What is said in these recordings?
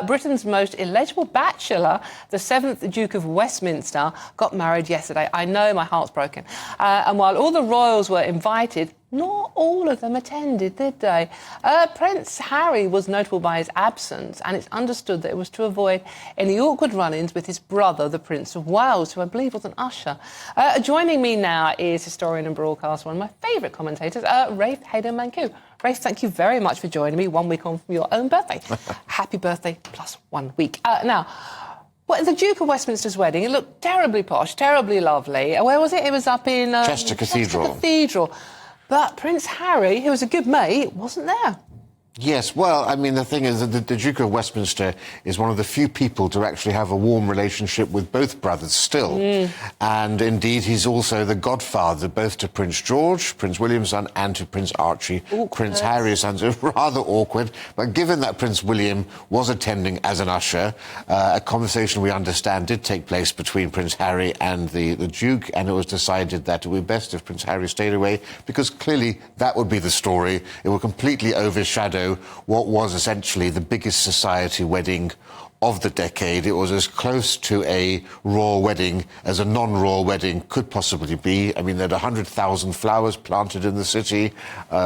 Britain's most illegible bachelor, the 7th Duke of Westminster, got married yesterday. I know, my heart's broken. And while all the royals were invited, not all of them attended, did they? Prince Harry was notable by his absence, and it's understood that it was to avoid any awkward run-ins with his brother, the Prince of Wales, who I believe was an usher. Joining me now is historian and broadcaster, one of my favourite commentators, Rafe Heydel-Mankoo. Rafe, thank you very much for joining me 1 week on from your own birthday. Happy birthday plus 1 week. Now, the Duke of Westminster's wedding, it looked terribly posh, terribly lovely. Where was it? It was up in... Chester Cathedral. Chester Cathedral. But Prince Harry, who was a good mate, wasn't there. Yes, well, I mean, the thing is that the Duke of Westminster is one of the few people to actually have a warm relationship with both brothers still. And indeed, he's also the godfather both to Prince George, Prince William's son, and to Prince Archie, Prince Harry's son. So rather awkward. But given that Prince William was attending as an usher, a conversation we understand did take place between Prince Harry and the Duke, and it was decided that it would be best if Prince Harry stayed away, because clearly that would be the story. It would completely overshadow what was essentially the biggest society wedding of the decade. It was as close to a royal wedding as a non-royal wedding could possibly be. I mean, there had 100,000 flowers planted in the city,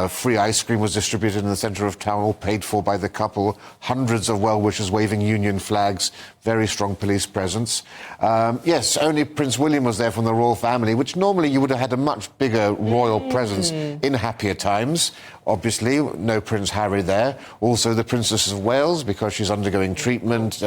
free ice cream was distributed in the centre of town, all paid for by the couple, hundreds of well-wishers waving Union flags, very strong police presence. Yes, only Prince William was there from the royal family, which normally you would have had a much bigger royal presence in happier times. Obviously, no Prince Harry there. Also, the Princess of Wales, because she's undergoing treatment,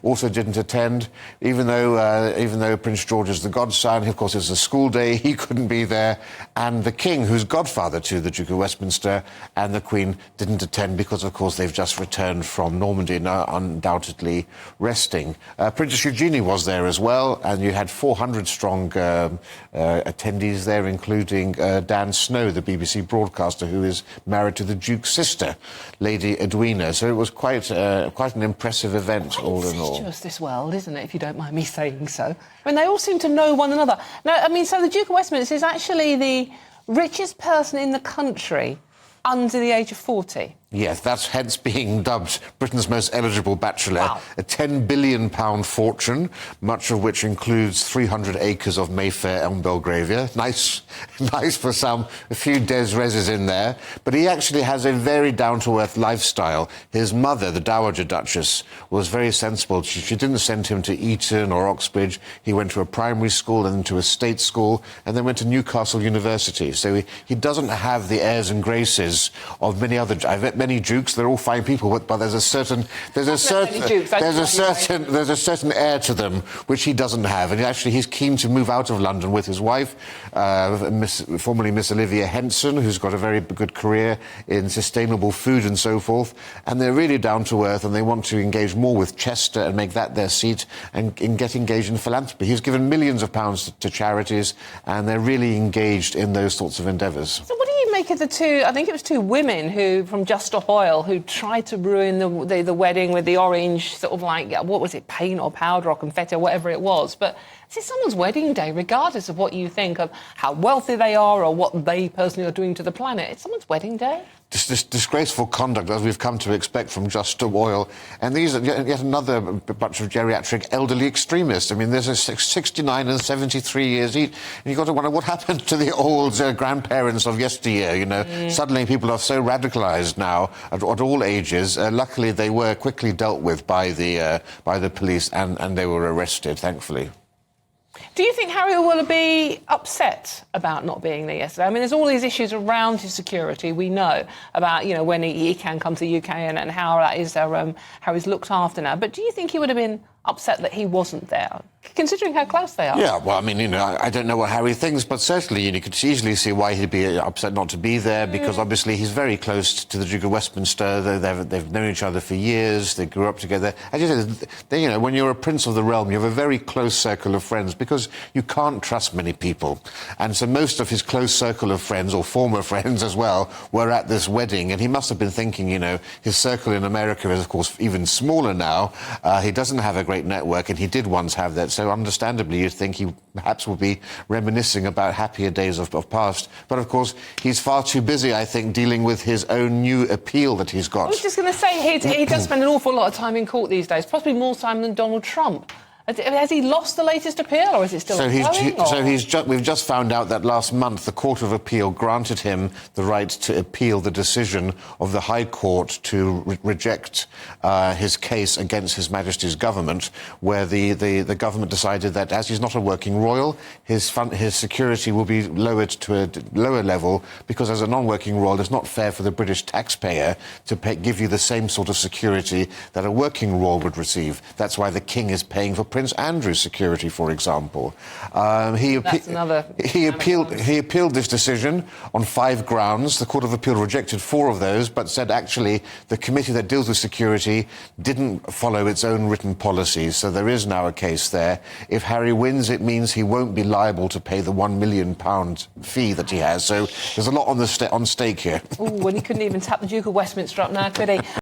also didn't attend. Even though Prince George is the godson, of course, it's a school day, he couldn't be there. And the King, who's godfather to the Duke of Westminster, and the Queen didn't attend because, of course, they've just returned from Normandy and are undoubtedly resting. Princess Eugenie was there as well, and you had 400-strong attendees there, including Dan Snow, the BBC broadcaster, who is married to the Duke's sister, Lady Edwina. So it was quite an impressive event, all in all. It's this world, isn't it, if you don't mind me saying so? I mean, they all seem to know one another. No, I mean, so the Duke of Westminster is actually the richest person in the country under the age of 40. Yes, that's hence being dubbed Britain's most eligible bachelor. Wow. A £10 billion fortune, much of which includes 300 acres of Mayfair Elm Belgravia. Nice for some, a few des reses in there. But he actually has a very down-to-earth lifestyle. His mother, the Dowager Duchess, was very sensible. She didn't send him to Eton or Oxbridge. He went to a primary school and then to a state school and then went to Newcastle University. So he doesn't have the airs and graces of many other... I've met many dukes, they're all fine people, but there's a certain air to them which he doesn't have. And actually he's keen to move out of London with his wife, formerly Miss Olivia Henson, who's got a very good career in sustainable food and so forth. And they're really down to earth, and they want to engage more with Chester and make that their seat and get engaged in philanthropy. He's given millions of pounds to charities, and they're really engaged in those sorts of endeavours. So what do you make of the two, I think it was two women who, from Just Stop Oil, who tried to ruin the wedding with the orange sort of like, what was it, paint or powder or confetti or whatever it was. But it's someone's wedding day, regardless of what you think of how wealthy they are or what they personally are doing to the planet. It's someone's wedding day. This disgraceful conduct, as we've come to expect from Just Stop Oil. And these are yet another bunch of geriatric elderly extremists. I mean, there's a 69 and 73 years each. And you've got to wonder what happened to the old grandparents of yesteryear, you know. Suddenly people are so radicalised now at all ages. Luckily, they were quickly dealt with by the police and they were arrested, thankfully. Do you think Harry will be upset about not being there yesterday? I mean, there's all these issues around his security. We know about, you know, when he can come to the UK and how that is, how he's looked after now. But do you think he would have been upset that he wasn't there, considering how close they are? Yeah, well, I mean, you know, I don't know what Harry thinks, but certainly you could easily see why he'd be upset not to be there, because obviously he's very close to the Duke of Westminster. They've known each other for years. They grew up together. As you said, you know, when you're a prince of the realm, you have a very close circle of friends because you can't trust many people. And so most of his close circle of friends, or former friends as well, were at this wedding. And he must have been thinking, you know, his circle in America is, of course, even smaller now. He doesn't have a great network, and he did once have that. So understandably, you'd think he perhaps will be reminiscing about happier days of past. But of course, he's far too busy, I think, dealing with his own new appeal that he's got. I was just going to say, he does spend an awful lot of time in court these days, possibly more time than Donald Trump. Has he lost the latest appeal, or is it still ongoing? We've just found out that last month the Court of Appeal granted him the right to appeal the decision of the High Court to reject his case against His Majesty's government, where the government decided that as he's not a working royal, his security will be lowered to a lower level, because as a non-working royal, it's not fair for the British taxpayer to give you the same sort of security that a working royal would receive. That's why the King is paying for Prince Andrew's security, for example. He appealed this decision on 5 grounds. The Court of Appeal rejected 4 of those, but said actually the committee that deals with security didn't follow its own written policies. So there is now a case there. If Harry wins, it means he won't be liable to pay the £1 million fee that he has. So there's a lot on stake here. Oh, and he couldn't even tap the Duke of Westminster up now, could he?